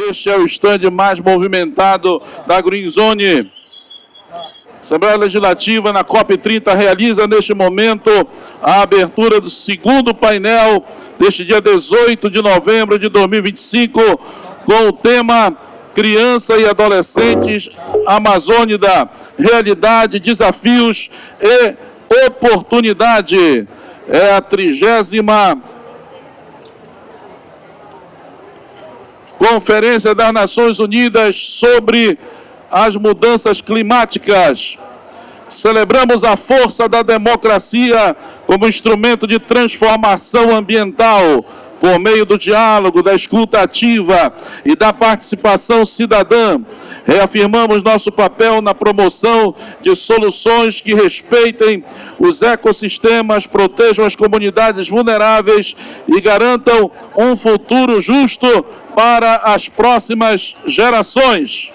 Este é o estande mais movimentado da Green Zone. Assembleia Legislativa, na COP30, realiza neste momento a abertura do segundo painel deste dia 18 de novembro de 2025, com o tema Criança e Adolescentes Amazônida, Realidade, Desafios e Oportunidade. É a 30ª Conferência das Nações Unidas sobre as Mudanças Climáticas. Celebramos a força da democracia como instrumento de transformação ambiental, por meio do diálogo, da escuta ativa e da participação cidadã. Reafirmamos nosso papel na promoção de soluções que respeitem os ecossistemas, protejam as comunidades vulneráveis e garantam um futuro justo para as próximas gerações.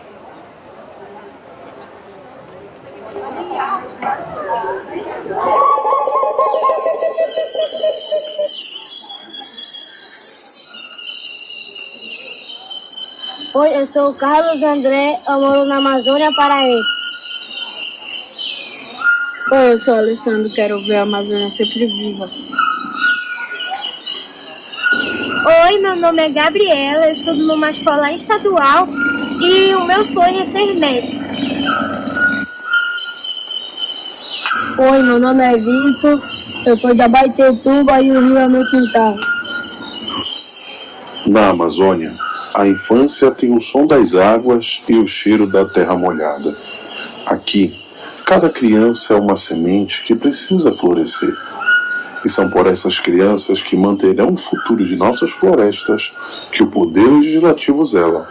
Oi, eu sou o Carlos André, eu moro na Amazônia Paraense. Oi, eu sou o Alessandro, quero ver a Amazônia sempre viva. Oi, meu nome é Gabriela, eu estudo numa escola estadual e o meu sonho é ser médico. Oi, meu nome é Vitor, eu sou de Abaetetuba e o rio é meu quintal. Na Amazônia, a infância tem o som das águas e o cheiro da terra molhada. Aqui, cada criança é uma semente que precisa florescer. E são por essas crianças que manterão o futuro de nossas florestas que o Poder Legislativo zela,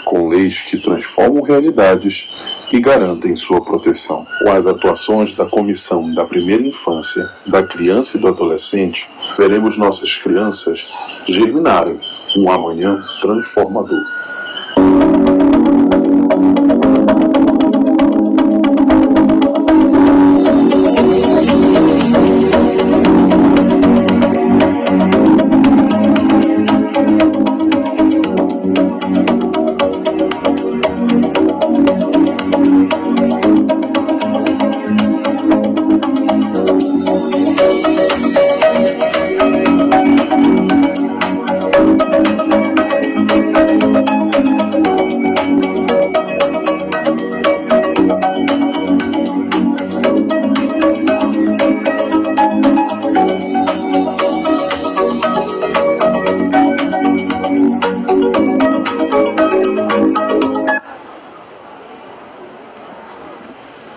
com leis que transformam realidades e garantem sua proteção. Com as atuações da Comissão da Primeira Infância, da Criança e do Adolescente, veremos nossas crianças germinarem um amanhã transformador.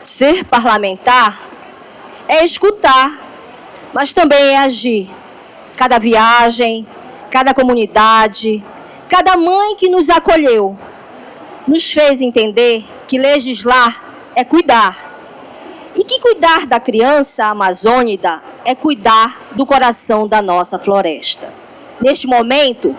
Ser parlamentar é escutar, mas também é agir. Cada viagem, cada comunidade, cada mãe que nos acolheu, nos fez entender que legislar é cuidar. E que cuidar da criança amazônida é cuidar do coração da nossa floresta. Neste momento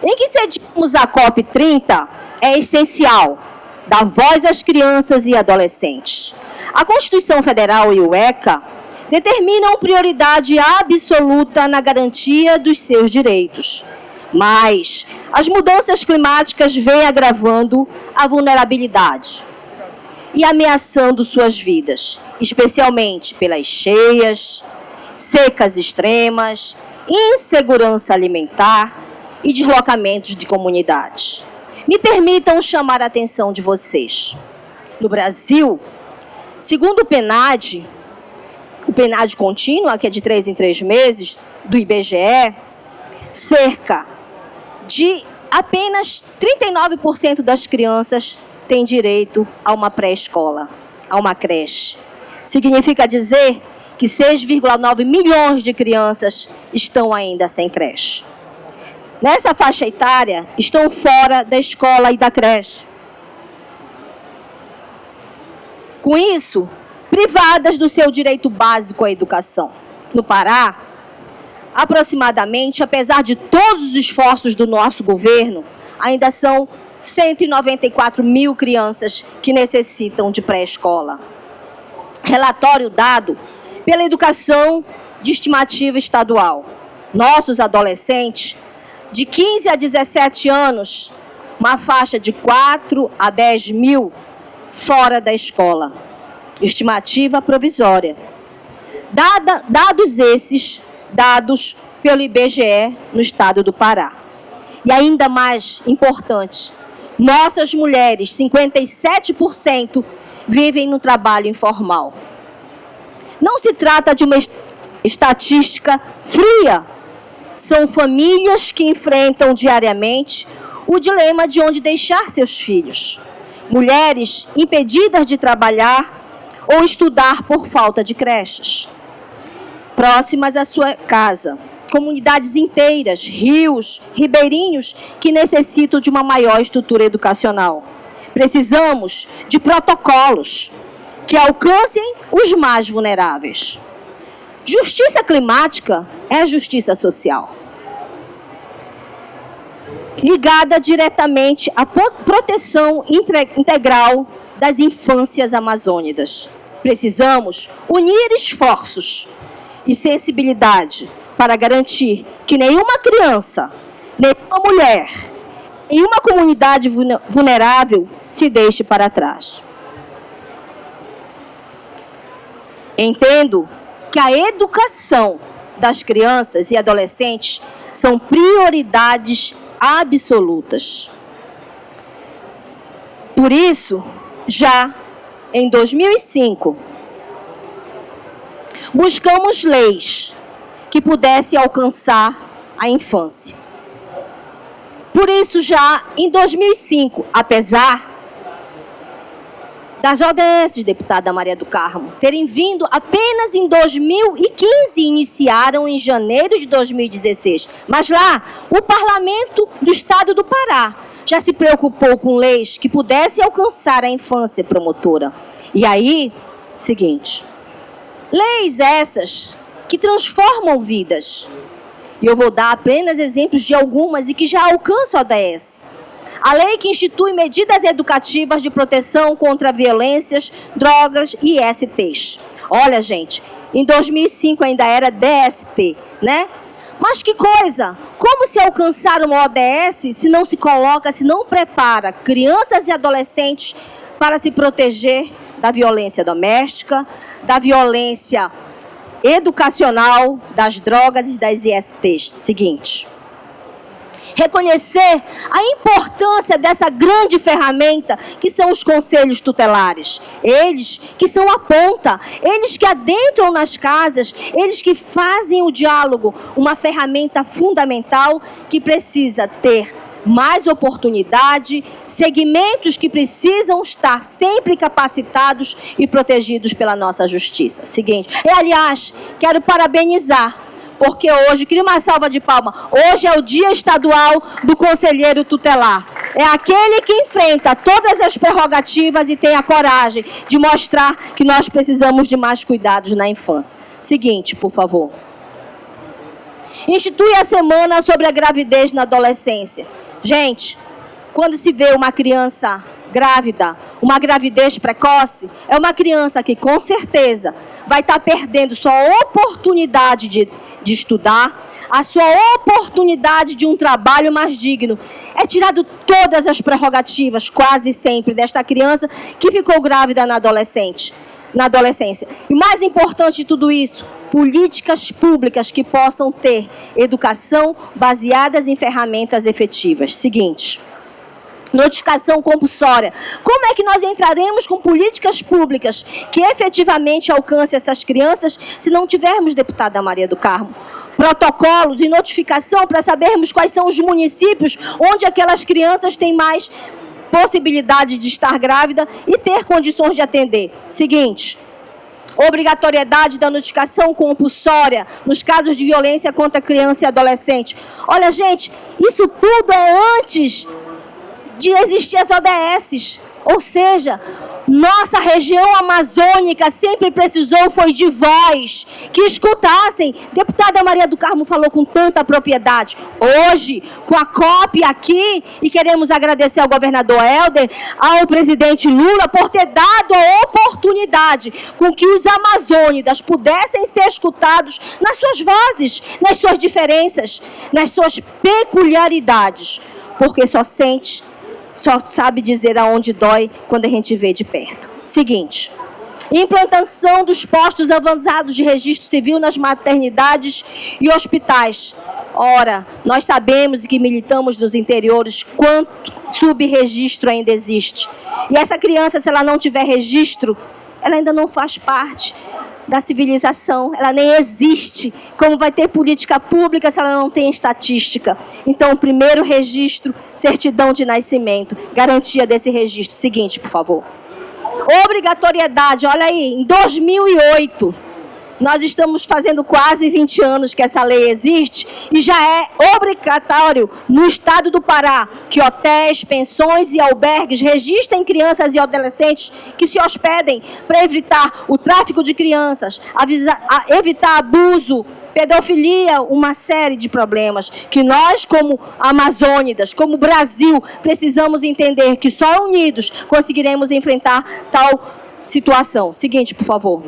em que cedimos a COP30, é essencial dar voz às crianças e adolescentes. A Constituição Federal e o ECA determinam prioridade absoluta na garantia dos seus direitos. Mas as mudanças climáticas vêm agravando a vulnerabilidade e ameaçando suas vidas, especialmente pelas cheias, secas extremas, insegurança alimentar e deslocamentos de comunidades. Me permitam chamar a atenção de vocês. No Brasil, segundo o PNAD contínuo, que é de 3 em 3 meses, do IBGE, cerca de apenas 39% das crianças têm direito a uma pré-escola, a uma creche. Significa dizer que 6,9 milhões de crianças estão ainda sem creche. Nessa faixa etária, estão fora da escola e da creche. Com isso, privadas do seu direito básico à educação. No Pará, aproximadamente, apesar de todos os esforços do nosso governo, ainda são 194 mil crianças que necessitam de pré-escola. Relatório dado pela Educação de Estimativa Estadual. Nossos adolescentes, de 15 a 17 anos, uma faixa de 4 a 10 mil fora da escola. Estimativa provisória. Dados esses, dados pelo IBGE no estado do Pará. E ainda mais importante, nossas mulheres, 57%, vivem no trabalho informal. Não se trata de uma estatística fria. São famílias que enfrentam diariamente o dilema de onde deixar seus filhos. Mulheres impedidas de trabalhar ou estudar por falta de creches. Próximas à sua casa. Comunidades inteiras, rios, ribeirinhos que necessitam de uma maior estrutura educacional. Precisamos de protocolos que alcancem os mais vulneráveis. Justiça climática é justiça social, ligada diretamente à proteção integral das infâncias amazônicas. Precisamos unir esforços e sensibilidade para garantir que nenhuma criança, nenhuma mulher, nenhuma comunidade vulnerável se deixe para trás. Entendo que a educação das crianças e adolescentes são prioridades absolutas. Por isso, já em 2005, buscamos leis que pudessem alcançar a infância. Por isso, já em 2005, apesar das ODS, deputada Maria do Carmo, terem vindo apenas em 2015 e iniciaram em janeiro de 2016. Mas lá, o Parlamento do Estado do Pará já se preocupou com leis que pudessem alcançar a infância promotora. E aí, seguinte, leis essas que transformam vidas. E eu vou dar apenas exemplos de algumas e que já alcançam a ODS. A lei que institui medidas educativas de proteção contra violências, drogas e ISTs. Olha, gente, em 2005 ainda era DST, né? Mas que coisa! Como se alcançar uma ODS se não se coloca, se não prepara crianças e adolescentes para se proteger da violência doméstica, da violência educacional, das drogas e das ISTs? Seguinte. Reconhecer a importância dessa grande ferramenta que são os conselhos tutelares. Eles que são a ponta, eles que adentram nas casas, eles que fazem o diálogo, uma ferramenta fundamental que precisa ter mais oportunidade, segmentos que precisam estar sempre capacitados e protegidos pela nossa justiça. Seguinte, aliás, quero parabenizar, porque hoje, queria uma salva de palmas, hoje é o Dia Estadual do Conselheiro Tutelar. É aquele que enfrenta todas as prerrogativas e tem a coragem de mostrar que nós precisamos de mais cuidados na infância. Seguinte, por favor. Institui a semana sobre a gravidez na adolescência. Gente, quando se vê uma criança grávida, uma gravidez precoce, é uma criança que com certeza vai estar perdendo sua oportunidade de estudar, a sua oportunidade de um trabalho mais digno. É tirado todas as prerrogativas, quase sempre, desta criança que ficou grávida na adolescência. E mais importante de tudo isso, políticas públicas que possam ter educação baseadas em ferramentas efetivas. Seguinte, notificação compulsória. Como é que nós entraremos com políticas públicas que efetivamente alcancem essas crianças se não tivermos, deputada Maria do Carmo, protocolos e notificação para sabermos quais são os municípios onde aquelas crianças têm mais possibilidade de estar grávida e ter condições de atender? Seguinte, obrigatoriedade da notificação compulsória nos casos de violência contra criança e adolescente. Olha, gente, isso tudo é antes de existir as ODS, ou seja, nossa região amazônica sempre precisou foi de voz, que escutassem. Deputada Maria do Carmo falou com tanta propriedade. Hoje, com a COP aqui, e queremos agradecer ao governador Helder, ao presidente Lula, por ter dado a oportunidade com que os amazônidas pudessem ser escutados nas suas vozes, nas suas diferenças, nas suas peculiaridades, porque só sabe dizer aonde dói quando a gente vê de perto. Seguinte, implantação dos postos avançados de registro civil nas maternidades e hospitais. Ora, nós sabemos e que militamos nos interiores quanto subregistro ainda existe. E essa criança, se ela não tiver registro, ela ainda não faz parte da civilização, ela nem existe. Como vai ter política pública se ela não tem estatística? Então, primeiro registro, certidão de nascimento, garantia desse registro. Seguinte, por favor. Obrigatoriedade, olha aí, em 2008, nós estamos fazendo quase 20 anos que essa lei existe e já é obrigatório no estado do Pará que hotéis, pensões e albergues registrem crianças e adolescentes que se hospedem para evitar o tráfico de crianças, evitar abuso, pedofilia, uma série de problemas que nós, como amazônidas, como Brasil, precisamos entender que só unidos conseguiremos enfrentar tal situação. Seguinte, por favor.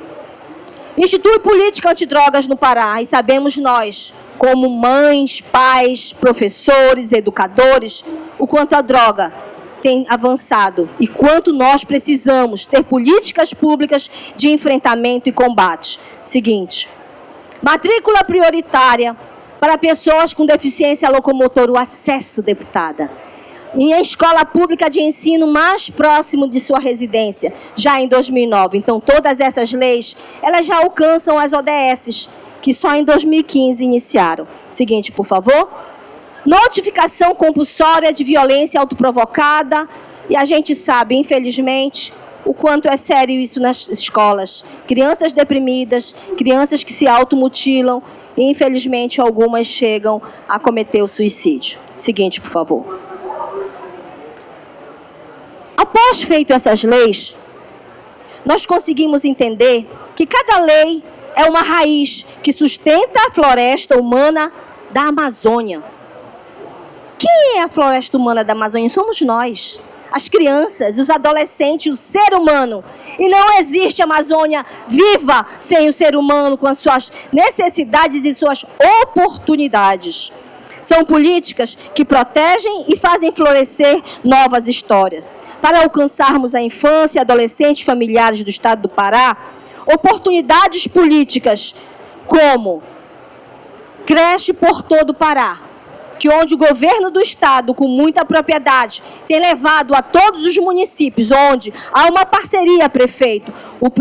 Institui política antidrogas no Pará e sabemos nós, como mães, pais, professores, educadores, o quanto a droga tem avançado e quanto nós precisamos ter políticas públicas de enfrentamento e combate. Seguinte, matrícula prioritária para pessoas com deficiência locomotora, o acesso, deputada, em escola pública de ensino mais próximo de sua residência, já em 2009. Então, todas essas leis, elas já alcançam as ODSs, que só em 2015 iniciaram. Seguinte, por favor. Notificação compulsória de violência autoprovocada. E a gente sabe, infelizmente, o quanto é sério isso nas escolas. Crianças deprimidas, crianças que se automutilam, e infelizmente algumas chegam a cometer o suicídio. Seguinte, por favor. Após feito essas leis, nós conseguimos entender que cada lei é uma raiz que sustenta a floresta humana da Amazônia. Quem é a floresta humana da Amazônia? Somos nós, as crianças, os adolescentes, o ser humano. E não existe Amazônia viva sem o ser humano, com as suas necessidades e suas oportunidades. São políticas que protegem e fazem florescer novas histórias. Para alcançarmos a infância e adolescentes familiares do estado do Pará, oportunidades políticas como creche por todo o Pará, que onde o governo do estado, com muita propriedade, tem levado a todos os municípios, onde há uma parceria, prefeito,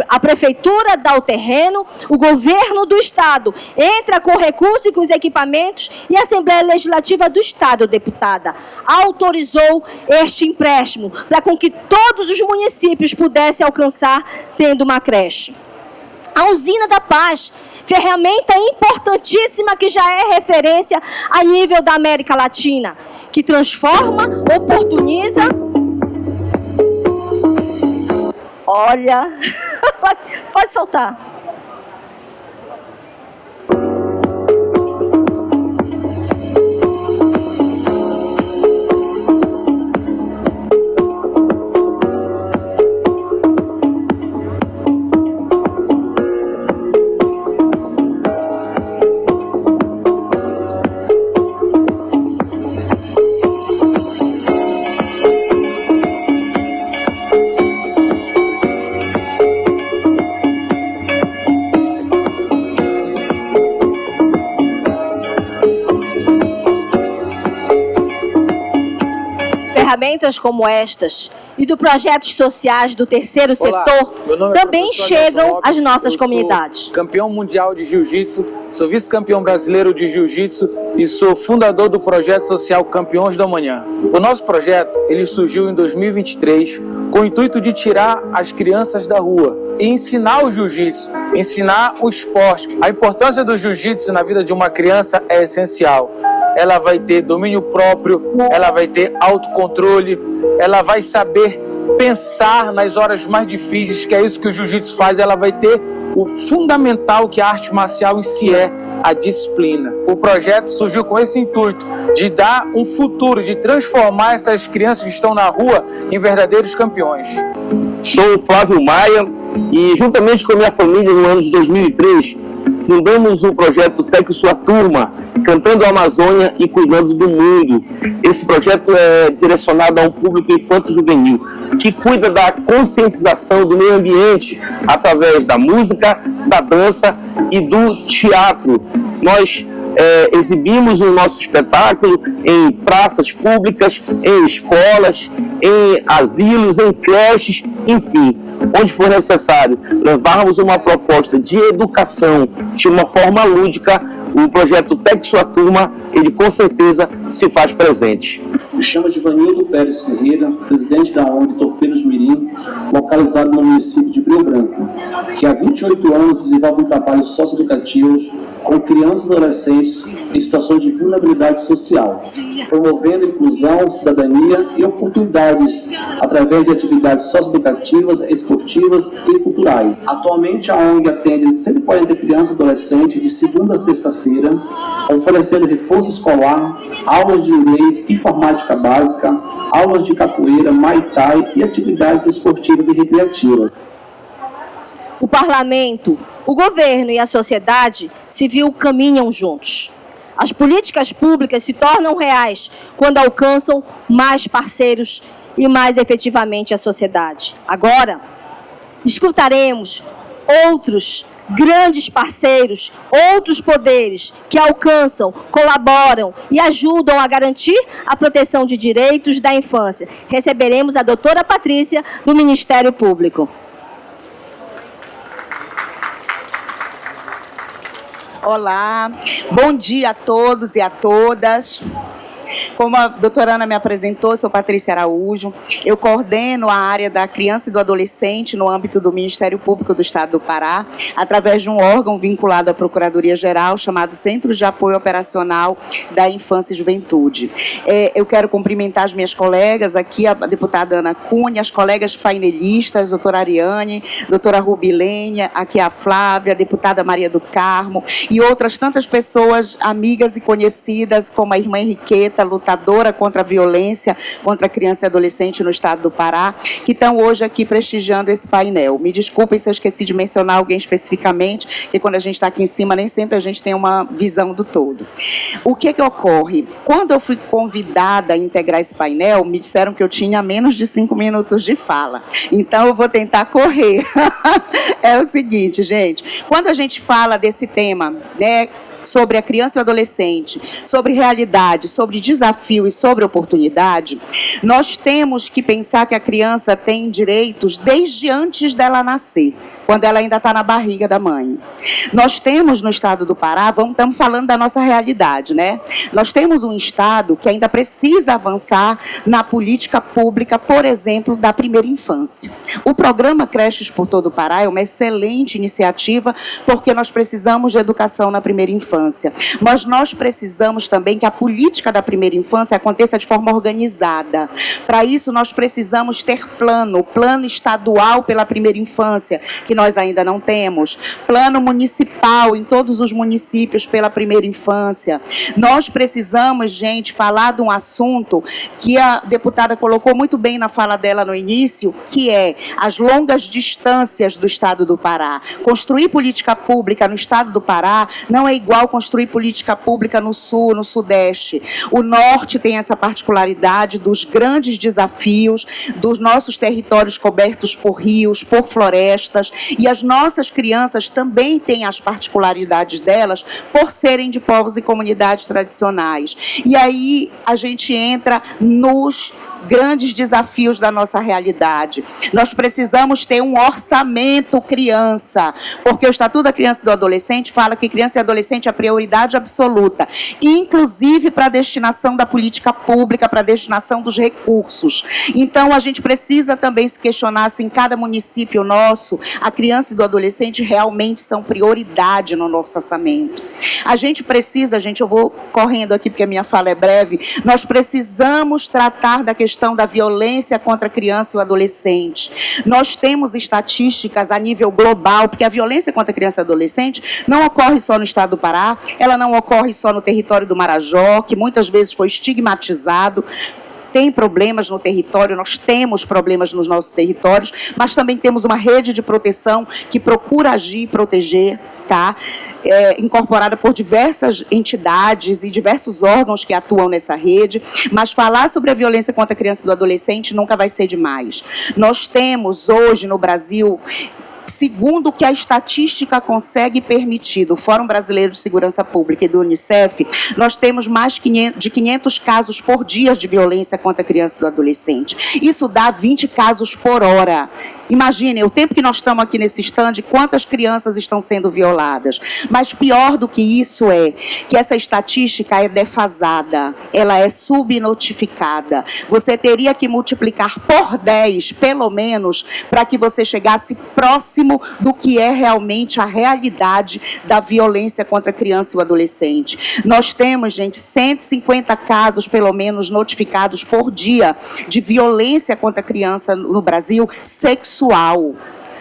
a prefeitura dá o terreno, o governo do estado entra com recursos e com os equipamentos e a Assembleia Legislativa do Estado, deputada, autorizou este empréstimo para com que todos os municípios pudessem alcançar tendo uma creche. A Usina da Paz, ferramenta importantíssima que já é referência a nível da América Latina, que transforma, oportuniza. Olha, pode soltar. Ferramentas como estas e do projetos sociais do terceiro setor também chegam às nossas comunidades. Sou campeão mundial de jiu-jitsu, sou vice-campeão brasileiro de jiu-jitsu e sou fundador do projeto social Campeões do Amanhã. O nosso projeto, ele surgiu em 2023 com o intuito de tirar as crianças da rua e ensinar o jiu-jitsu, ensinar o esporte. A importância do jiu-jitsu na vida de uma criança é essencial. Ela vai ter domínio próprio, ela vai ter autocontrole, ela vai saber pensar nas horas mais difíceis, que é isso que o jiu-jitsu faz. Ela vai ter o fundamental que a arte marcial em si é, a disciplina. O projeto surgiu com esse intuito de dar um futuro, de transformar essas crianças que estão na rua em verdadeiros campeões. Sou Flávio Maia e, juntamente com a minha família, no ano de 2003, fundamos o projeto Tec Sua Turma, cantando a Amazônia e cuidando do mundo. esse projeto é direcionado a um público infanto-juvenil, que cuida da conscientização do meio ambiente através da música, da dança e do teatro. Nós exibimos o nosso espetáculo em praças públicas, em escolas, em asilos, em creches, enfim, onde for necessário levarmos uma proposta de educação de uma forma lúdica. O projeto Pegue Sua Turma, ele com certeza se faz presente. Me chamo de Vanildo Pérez Ferreira, presidente da ONG Topeiros Mirim, localizado no município de Rio Branco, que há 28 anos desenvolve um trabalho socioeducativo com crianças e adolescentes em situações de vulnerabilidade social, promovendo inclusão, cidadania e oportunidades através de atividades socioeducativas, esportivas e culturais. Atualmente a ONG atende 140 crianças e adolescentes de segunda a sexta-feira, oferecendo reforço escolar, aulas de inglês, informática básica, aulas de capoeira, muay thai e atividades esportivas e recreativas. O parlamento, o governo e a sociedade civil caminham juntos. As políticas públicas se tornam reais quando alcançam mais parceiros e mais efetivamente a sociedade. Agora, escutaremos outros grandes parceiros, outros poderes que alcançam, colaboram e ajudam a garantir a proteção de direitos da infância. Receberemos a doutora Patrícia, do Ministério Público. Olá, bom dia a todos e a todas. Como a doutora Ana me apresentou, sou Patrícia Araújo, eu coordeno a área da criança e do adolescente no âmbito do Ministério Público do Estado do Pará, através de um órgão vinculado à Procuradoria-Geral, chamado Centro de Apoio Operacional da Infância e Juventude. Eu quero cumprimentar as minhas colegas aqui, a deputada Ana Cunha, as colegas painelistas, doutora Ariane, doutora Rubilênia, aqui a Flávia, a deputada Maria do Carmo, e outras tantas pessoas, amigas e conhecidas, como a irmã Henriqueta, lutadora contra a violência contra a criança e adolescente no estado do Pará, que estão hoje aqui prestigiando esse painel. Me desculpem se eu esqueci de mencionar alguém especificamente, porque quando a gente está aqui em cima, nem sempre a gente tem uma visão do todo. O que ocorre? Quando eu fui convidada a integrar esse painel, me disseram que eu tinha menos de 5 minutos de fala. Então, eu vou tentar correr. É o seguinte, gente, quando a gente fala desse tema, né, sobre a criança e o adolescente, sobre realidade, sobre desafio e sobre oportunidade, nós temos que pensar que a criança tem direitos desde antes dela nascer, quando ela ainda está na barriga da mãe. Nós temos no estado do Pará, estamos falando da nossa realidade, né? Nós temos um estado que ainda precisa avançar na política pública, por exemplo, da primeira infância. O programa Creches por Todo o Pará é uma excelente iniciativa, porque nós precisamos de educação na primeira infância. Mas nós precisamos também que a política da primeira infância aconteça de forma organizada. Para isso, nós precisamos ter plano estadual pela primeira infância, que nós ainda não temos, plano municipal em todos os municípios pela primeira infância. Nós precisamos, gente, falar de um assunto que a deputada colocou muito bem na fala dela no início, que é as longas distâncias do estado do Pará. Construir política pública no estado do Pará não é igual construir política pública no sul, no sudeste. O norte tem essa particularidade dos grandes desafios, dos nossos territórios cobertos por rios, por florestas, e as nossas crianças também têm as particularidades delas por serem de povos e comunidades tradicionais. E aí a gente entra nos grandes desafios da nossa realidade. Nós precisamos ter um orçamento criança, porque o Estatuto da Criança e do Adolescente fala que criança e adolescente é a prioridade absoluta, inclusive para a destinação da política pública, para a destinação dos recursos. Então, a gente precisa também se questionar se em cada município nosso, a criança e do adolescente realmente são prioridade no nosso orçamento. A gente precisa, eu vou correndo aqui porque a minha fala é breve, nós precisamos tratar da questão da violência contra a criança e o adolescente. Nós temos estatísticas a nível global, porque a violência contra a criança e adolescente não ocorre só no estado do Pará, ela não ocorre só no território do Marajó, que muitas vezes foi estigmatizado. tem problemas no território, nós temos problemas nos nossos territórios, mas também temos uma rede de proteção que procura agir e proteger, tá? Incorporada por diversas entidades e diversos órgãos que atuam nessa rede, mas falar sobre a violência contra a criança e do adolescente nunca vai ser demais. Nós temos hoje no Brasil, segundo o que a estatística consegue permitir do Fórum Brasileiro de Segurança Pública e do Unicef, nós temos mais de 500 casos por dia de violência contra a criança e do adolescente. Isso dá 20 casos por hora. Imaginem, o tempo que nós estamos aqui nesse stand, quantas crianças estão sendo violadas. Mas pior do que isso é que essa estatística é defasada, ela é subnotificada. Você teria que multiplicar por 10, pelo menos, para que você chegasse próximo do que é realmente a realidade da violência contra a criança e o adolescente. Nós temos, gente, 150 casos, pelo menos, notificados por dia de violência contra a criança no Brasil, sexual.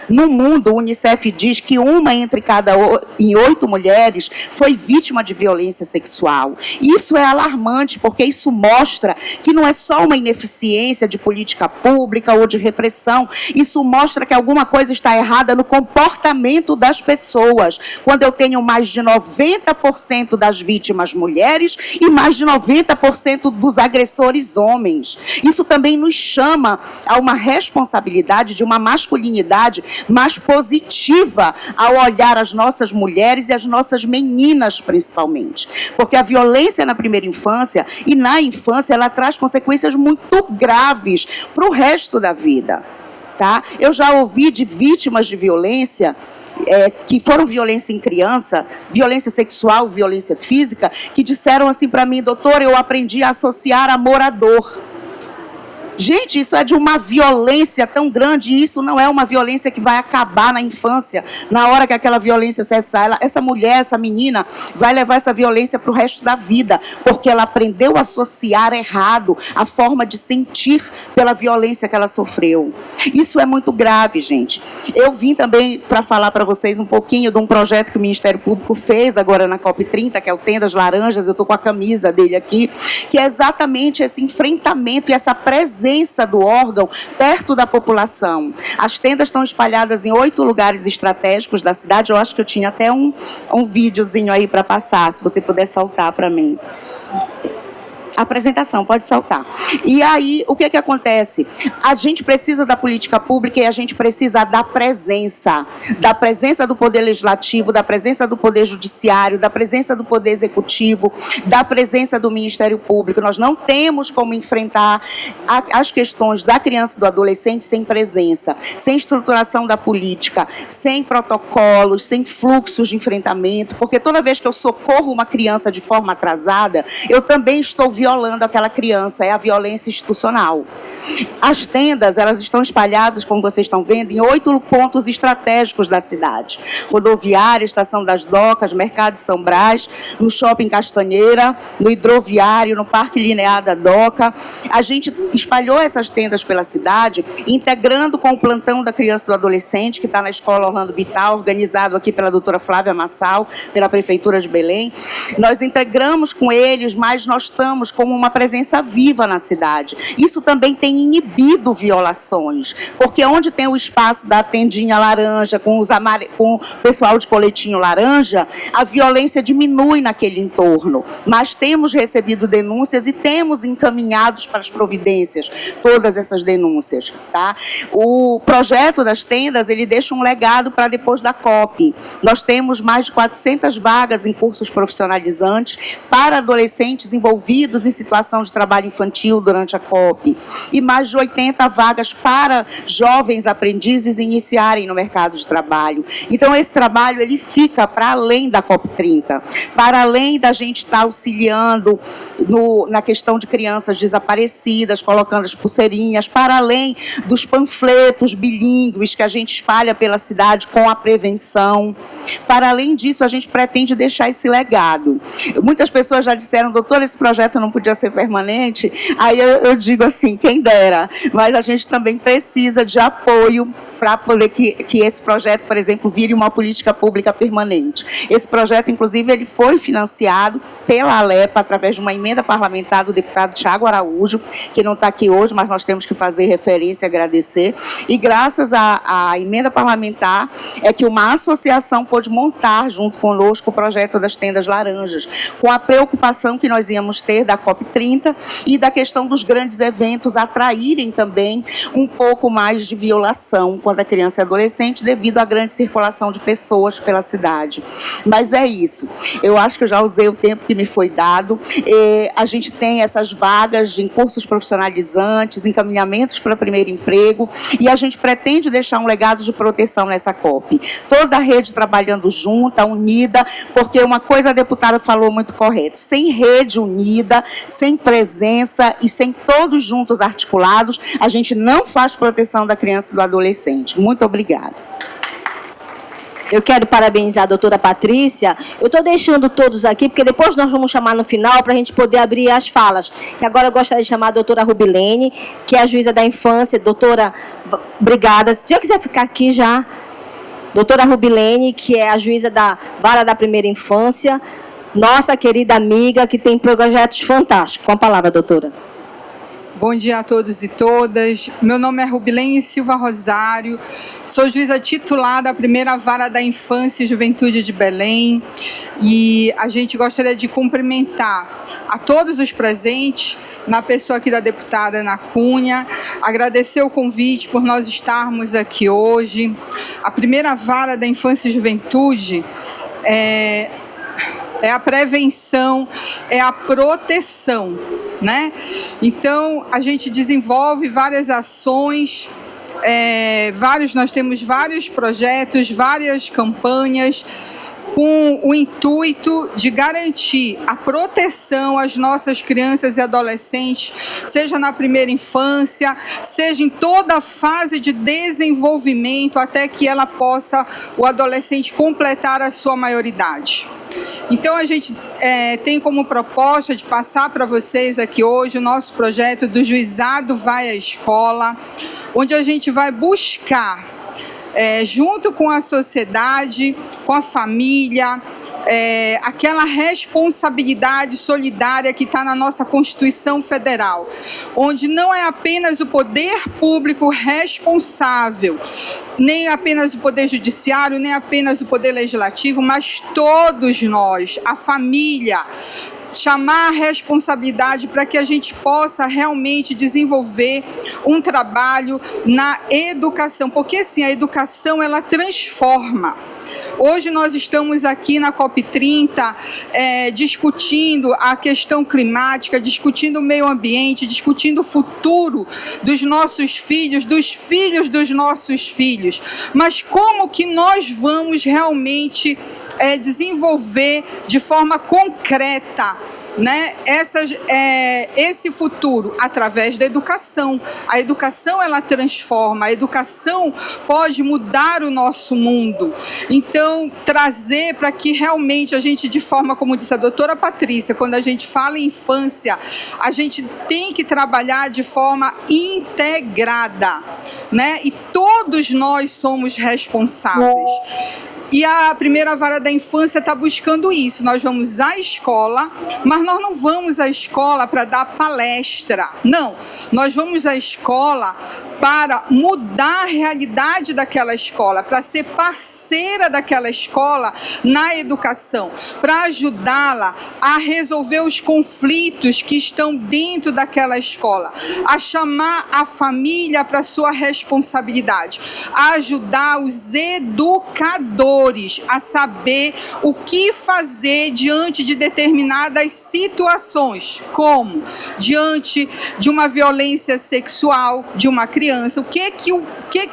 No mundo, o Unicef diz que uma em 8 mulheres foi vítima de violência sexual. Isso é alarmante, porque isso mostra que não é só uma ineficiência de política pública ou de repressão, isso mostra que alguma coisa está errada no comportamento das pessoas. Quando eu tenho mais de 90% das vítimas mulheres e mais de 90% dos agressores homens. Isso também nos chama a uma responsabilidade de uma masculinidade mais positiva ao olhar as nossas mulheres e as nossas meninas, principalmente. Porque a violência na primeira infância e na infância, ela traz consequências muito graves para o resto da vida. Tá? Eu já ouvi de vítimas de violência, que foram violência em criança, violência sexual, violência física, que disseram assim para mim: doutora, eu aprendi a associar amor à dor. Gente, isso é de uma violência tão grande, e isso não é uma violência que vai acabar na infância, na hora que aquela violência cessar. Essa mulher, essa menina, vai levar essa violência para o resto da vida, porque ela aprendeu a associar errado a forma de sentir pela violência que ela sofreu. Isso é muito grave, gente. Eu vim também para falar para vocês um pouquinho de um projeto que o Ministério Público fez agora na COP30, que é o Tendas Laranjas. Eu estou com a camisa dele aqui, que é exatamente esse enfrentamento e essa presença do órgão perto da população. As tendas estão espalhadas em 8 lugares estratégicos da cidade. Eu acho que eu tinha até um videozinho aí para passar, se você puder soltar para mim. Apresentação, pode soltar. E aí, o que acontece? A gente precisa da política pública e a gente precisa da presença do Poder Legislativo, da presença do Poder Judiciário, da presença do Poder Executivo, da presença do Ministério Público. Nós não temos como enfrentar as questões da criança e do adolescente sem presença, sem estruturação da política, sem protocolos, sem fluxos de enfrentamento, porque toda vez que eu socorro uma criança de forma atrasada, eu também estou violando aquela criança, é a violência institucional. As tendas, elas estão espalhadas, como vocês estão vendo, em 8 pontos estratégicos da cidade. Rodoviária, Estação das Docas, Mercado de São Brás, no Shopping Castanheira, no Hidroviário, no Parque Linear da Doca. A gente espalhou essas tendas pela cidade, integrando com o plantão da criança e do adolescente, que está na Escola Orlando Bittar, organizado aqui pela doutora Flávia Massal, pela Prefeitura de Belém. Nós integramos com eles, mas nós estamos como uma presença viva na cidade. Isso também tem inibido violações, porque onde tem o espaço da tendinha laranja, com o pessoal de coletinho laranja, a violência diminui naquele entorno. Mas temos recebido denúncias e temos encaminhados para as providências todas essas denúncias. Tá? O projeto das tendas, ele deixa um legado para depois da COP. Nós temos mais de 400 vagas em cursos profissionalizantes para adolescentes envolvidos em situação de trabalho infantil durante a COP, e mais de 80 vagas para jovens aprendizes iniciarem no mercado de trabalho. Então, esse trabalho, ele fica para além da COP30, para além da gente estar auxiliando na questão de crianças desaparecidas, colocando as pulseirinhas, para além dos panfletos bilíngues que a gente espalha pela cidade com a prevenção. Para além disso, a gente pretende deixar esse legado. Muitas pessoas já disseram: doutor, esse projeto não podia ser permanente. Aí eu digo assim, quem dera, mas a gente também precisa de apoio para poder que esse projeto, por exemplo, vire uma política pública permanente. Esse projeto, inclusive, ele foi financiado pela Alepa através de uma emenda parlamentar do deputado Thiago Araújo, que não está aqui hoje, mas nós temos que fazer referência e agradecer. E graças à emenda parlamentar é que uma associação pôde montar, junto conosco, o projeto das tendas laranjas, com a preocupação que nós íamos ter da COP30 e da questão dos grandes eventos atraírem também um pouco mais de violação quando a criança e adolescente, devido à grande circulação de pessoas pela cidade. Mas é isso. Eu acho que eu já usei o tempo que me foi dado. A gente tem essas vagas em cursos profissionalizantes, encaminhamentos para primeiro emprego, e a gente pretende deixar um legado de proteção nessa COP. Toda a rede trabalhando junta, unida, porque uma coisa a deputada falou muito correta: sem rede unida, sem presença e sem todos juntos articulados, a gente não faz proteção da criança e do adolescente. Muito obrigada. Eu quero parabenizar a doutora Patrícia. Eu estou deixando todos aqui, porque depois nós vamos chamar no final para a gente poder abrir as falas. Que agora eu gostaria de chamar a doutora Rubilene, que é a juíza da infância. Doutora, obrigada. Se eu quiser ficar aqui já. Doutora Rubilene, que é a juíza da Vara da Primeira Infância. Nossa querida amiga, que tem projetos fantásticos. Com a palavra, doutora. Bom dia a todos e todas. Meu nome é Rubilene Silva Rosário, sou juíza titular da Primeira Vara da Infância e Juventude de Belém, e a gente gostaria de cumprimentar a todos os presentes, na pessoa aqui da deputada Ana Cunha, agradecer o convite por nós estarmos aqui hoje. A Primeira Vara da Infância e Juventude é a prevenção, é a proteção, né? Então, a gente desenvolve várias ações, nós temos vários projetos, várias campanhas, com o intuito de garantir a proteção às nossas crianças e adolescentes, seja na primeira infância, seja em toda a fase de desenvolvimento, até que ela possa, o adolescente, completar a sua maioridade. Então, a gente tem como proposta de passar para vocês aqui hoje o nosso projeto do Juizado Vai à Escola, onde a gente vai buscar, junto com a sociedade, com a família, aquela responsabilidade solidária que está na nossa Constituição Federal, onde não é apenas o poder público responsável, nem apenas o poder judiciário, nem apenas o poder legislativo, mas todos nós, a família, chamar a responsabilidade para que a gente possa realmente desenvolver um trabalho na educação, porque sim, a educação ela transforma. Hoje nós estamos aqui na COP30 discutindo a questão climática, discutindo o meio ambiente, discutindo o futuro dos nossos filhos, dos filhos dos nossos filhos. Mas como que nós vamos realmente desenvolver de forma concreta, né, esse futuro? Através da educação. A educação ela transforma, a educação pode mudar o nosso mundo. Então, trazer para que realmente a gente, de forma, como disse a doutora Patrícia, quando a gente fala em infância, a gente tem que trabalhar de forma integrada, né? E todos nós somos responsáveis. E a Primeira Vara da Infância está buscando isso. Nós vamos à escola, mas nós não vamos à escola para dar palestra. Não, nós vamos à escola para mudar a realidade daquela escola, para ser parceira daquela escola na educação, para ajudá-la a resolver os conflitos que estão dentro daquela escola, a chamar a família para sua responsabilidade, a ajudar os educadores a saber o que fazer diante de determinadas situações, como diante de uma violência sexual de uma criança. O que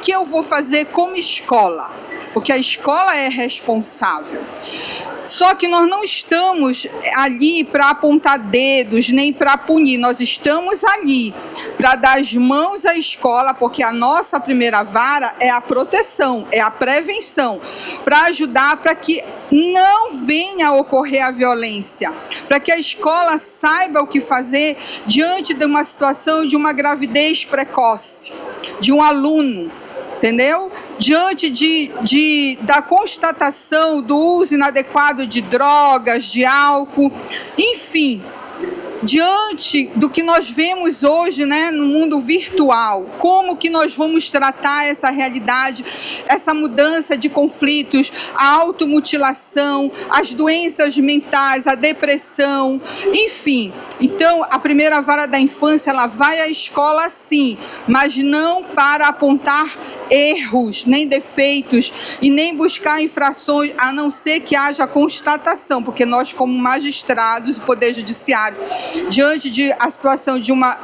eu vou fazer como escola? Porque a escola é responsável. Só que nós não estamos ali para apontar dedos, nem para punir. Nós estamos ali para dar as mãos à escola, porque a nossa primeira vara é a proteção, é a prevenção, para ajudar para que não venha a ocorrer a violência, para que a escola saiba o que fazer diante de uma situação de uma gravidez precoce, de um aluno, entendeu? Diante da constatação do uso inadequado de drogas, de álcool, enfim, diante do que nós vemos hoje, né, no mundo virtual, como que nós vamos tratar essa realidade, essa mudança de conflitos, a automutilação, as doenças mentais, a depressão, enfim. Então, a primeira vara da infância, ela vai à escola sim, mas não para apontar erros, nem defeitos e nem buscar infrações, a não ser que haja constatação, porque nós, como magistrados, o Poder Judiciário, diante de a situação de uma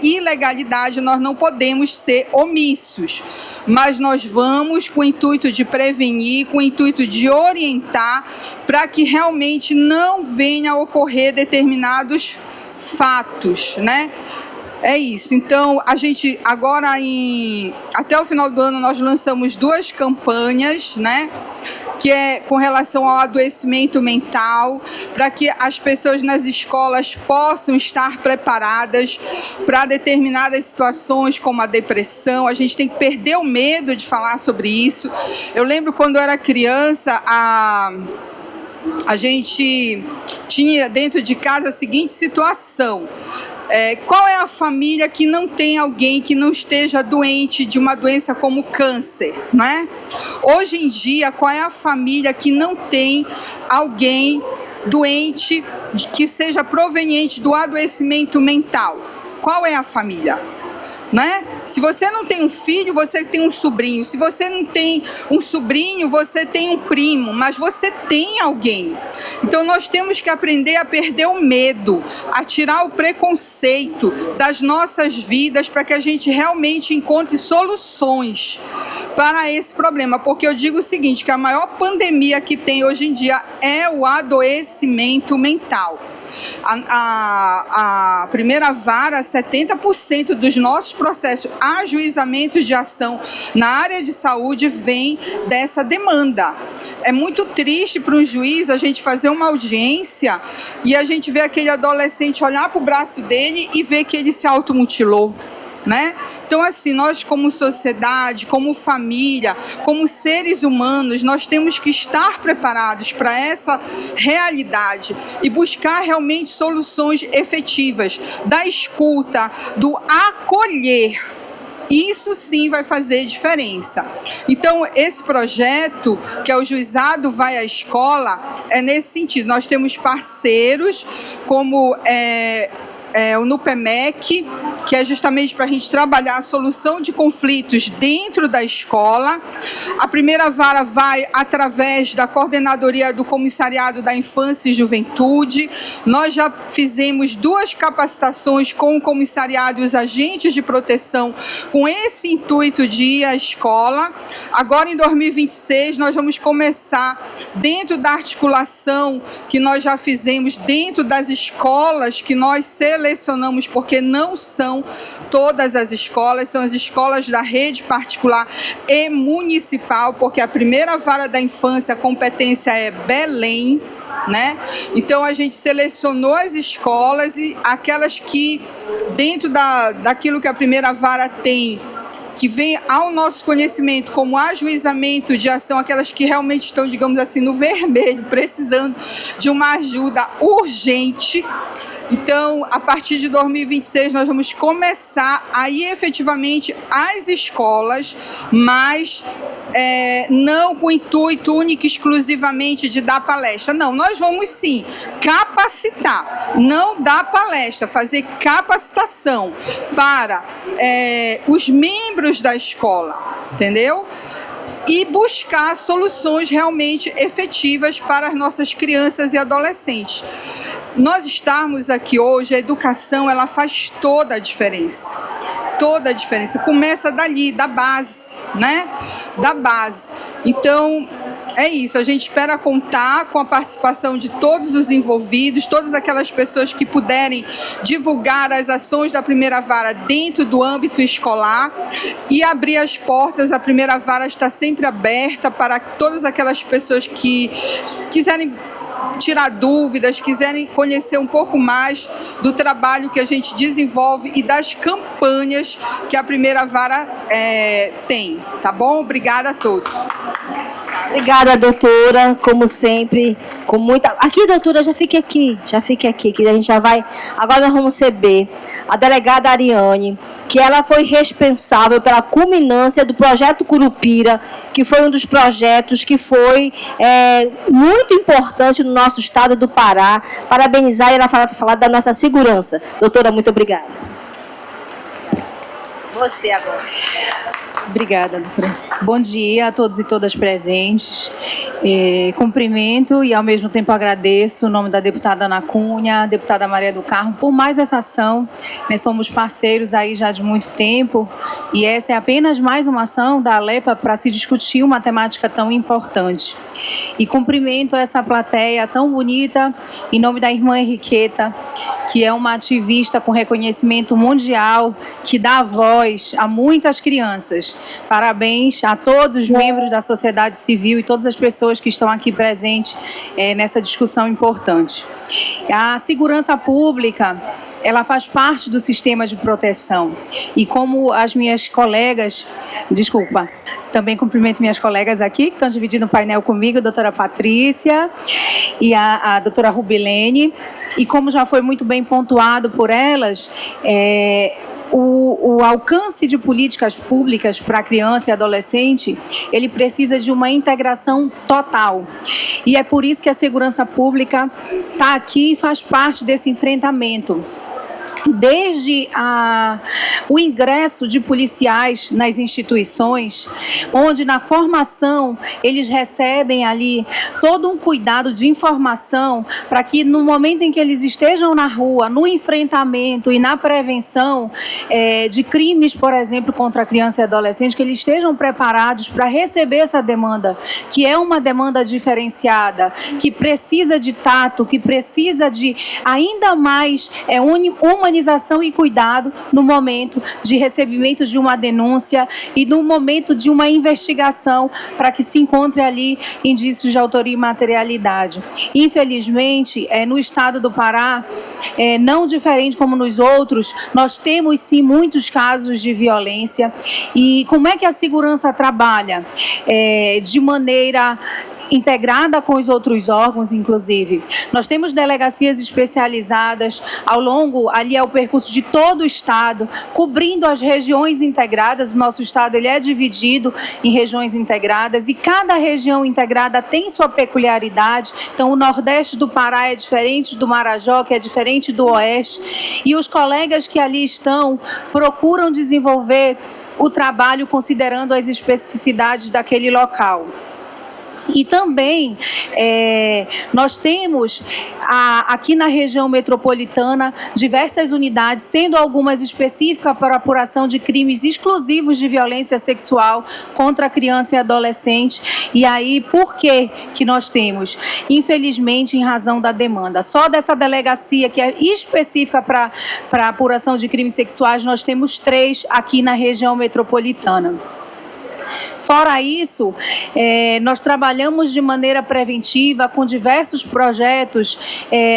ilegalidade, nós não podemos ser omissos, mas nós vamos com o intuito de prevenir, com o intuito de orientar, para que realmente não venha a ocorrer determinados fatos, né? É isso. Então, a gente agora, até o final do ano, nós lançamos 2 campanhas, né? Que é com relação ao adoecimento mental, para que as pessoas nas escolas possam estar preparadas para determinadas situações, como a depressão. A gente tem que perder o medo de falar sobre isso. Eu lembro quando eu era criança, a gente tinha dentro de casa a seguinte situação. Qual é a família que não tem alguém que não esteja doente de uma doença como câncer, não é? Hoje em dia, qual é a família que não tem alguém doente que seja proveniente do adoecimento mental? Qual é a família? Né? Se você não tem um filho, você tem um sobrinho. Se você não tem um sobrinho, você tem um primo, mas você tem alguém. Então nós temos que aprender a perder o medo, a tirar o preconceito das nossas vidas, para que a gente realmente encontre soluções para esse problema. Porque eu digo o seguinte, que a maior pandemia que tem hoje em dia é o adoecimento mental. A primeira vara, 70% dos nossos processos, ajuizamentos de ação na área de saúde vem dessa demanda. É muito triste para um juiz a gente fazer uma audiência e a gente ver aquele adolescente olhar para o braço dele e ver que ele se automutilou, né? Então, assim, nós como sociedade, como família, como seres humanos, nós temos que estar preparados para essa realidade e buscar realmente soluções efetivas, da escuta, do acolher. Isso sim vai fazer diferença. Então, esse projeto, que é o Juizado Vai à Escola, é nesse sentido. Nós temos parceiros como o NUPEMEC, que é justamente para a gente trabalhar a solução de conflitos dentro da escola. A primeira vara vai através da coordenadoria do Comissariado da Infância e Juventude. Nós já fizemos 2 capacitações com o comissariado e os agentes de proteção com esse intuito de ir à escola. Agora, em 2026, nós vamos começar, dentro da articulação que nós já fizemos dentro das escolas que nós selecionamos, porque não são todas as escolas, são as escolas da rede particular e municipal, porque a primeira vara da infância, a competência é Belém, né? Então a gente selecionou as escolas e aquelas que, dentro daquilo que a primeira vara tem, que vem ao nosso conhecimento como ajuizamento de ação, aquelas que realmente estão, digamos assim, no vermelho, precisando de uma ajuda urgente. Então, a partir de 2026, nós vamos começar a ir efetivamente às escolas, mas não com o intuito único e exclusivamente de dar palestra. Não, nós vamos sim capacitar, não dar palestra, fazer capacitação para os membros da escola, entendeu? E buscar soluções realmente efetivas para as nossas crianças e adolescentes. Nós estarmos aqui hoje, a educação, ela faz toda a diferença. Toda a diferença. Começa dali, da base, né? Da base. Então, é isso. A gente espera contar com a participação de todos os envolvidos, todas aquelas pessoas que puderem divulgar as ações da primeira vara dentro do âmbito escolar e abrir as portas. A primeira vara está sempre aberta para todas aquelas pessoas que quiserem tirar dúvidas, quiserem conhecer um pouco mais do trabalho que a gente desenvolve e das campanhas que a primeira vara tem, tá bom? Obrigada a todos. Obrigada, doutora, como sempre, com muita... Aqui, doutora, já fique aqui, que a gente já vai... Agora nós vamos receber a delegada Ariane, que ela foi responsável pela culminância do projeto Curupira, que foi um dos projetos que foi muito importante no nosso estado do Pará. Parabenizar e ela falar da nossa segurança. Doutora, muito obrigada. Você agora. Obrigada, doutora. Bom dia a todos e todas presentes. Cumprimento e, ao mesmo tempo, agradeço o nome da deputada Ana Cunha, deputada Maria do Carmo, por mais essa ação. Nós somos parceiros aí já de muito tempo e essa é apenas mais uma ação da ALEPA para se discutir uma temática tão importante. E cumprimento essa plateia tão bonita em nome da irmã Henriqueta, que é uma ativista com reconhecimento mundial, que dá voz a muitas crianças. Parabéns a todos os membros da sociedade civil e todas as pessoas que estão aqui presentes nessa discussão importante. A segurança pública, ela faz parte do sistema de proteção. E como as minhas colegas, também cumprimento minhas colegas aqui, que estão dividindo o painel comigo, a doutora Patrícia e a doutora Rubilene. E como já foi muito bem pontuado por elas, o alcance de políticas públicas para criança e adolescente, ele precisa de uma integração total. E é por isso que a segurança pública está aqui e faz parte desse enfrentamento. Desde o ingresso de policiais nas instituições, onde na formação eles recebem ali todo um cuidado de informação para que no momento em que eles estejam na rua, no enfrentamento e na prevenção de crimes, por exemplo, contra a criança e adolescente, que eles estejam preparados para receber essa demanda, que é uma demanda diferenciada, que precisa de tato, que precisa de ainda mais humanização e cuidado no momento de recebimento de uma denúncia e no momento de uma investigação para que se encontre ali indícios de autoria e materialidade. Infelizmente, no estado do Pará, não diferente como nos outros, nós temos sim muitos casos de violência. E como é que a segurança trabalha? De maneira integrada com os outros órgãos, inclusive. Nós temos delegacias especializadas ao longo, ali é o percurso de todo o estado, cobrindo as regiões integradas. O nosso estado ele é dividido em regiões integradas e cada região integrada tem sua peculiaridade. Então, o Nordeste do Pará é diferente do Marajó, que é diferente do Oeste. E os colegas que ali estão procuram desenvolver o trabalho considerando as especificidades daquele local. E também nós temos aqui na região metropolitana diversas unidades, sendo algumas específicas para apuração de crimes exclusivos de violência sexual contra a criança e adolescente. E aí, por que nós temos? Infelizmente, em razão da demanda. Só dessa delegacia que é específica para apuração de crimes sexuais, nós temos 3 aqui na região metropolitana. Fora isso, nós trabalhamos de maneira preventiva com diversos projetos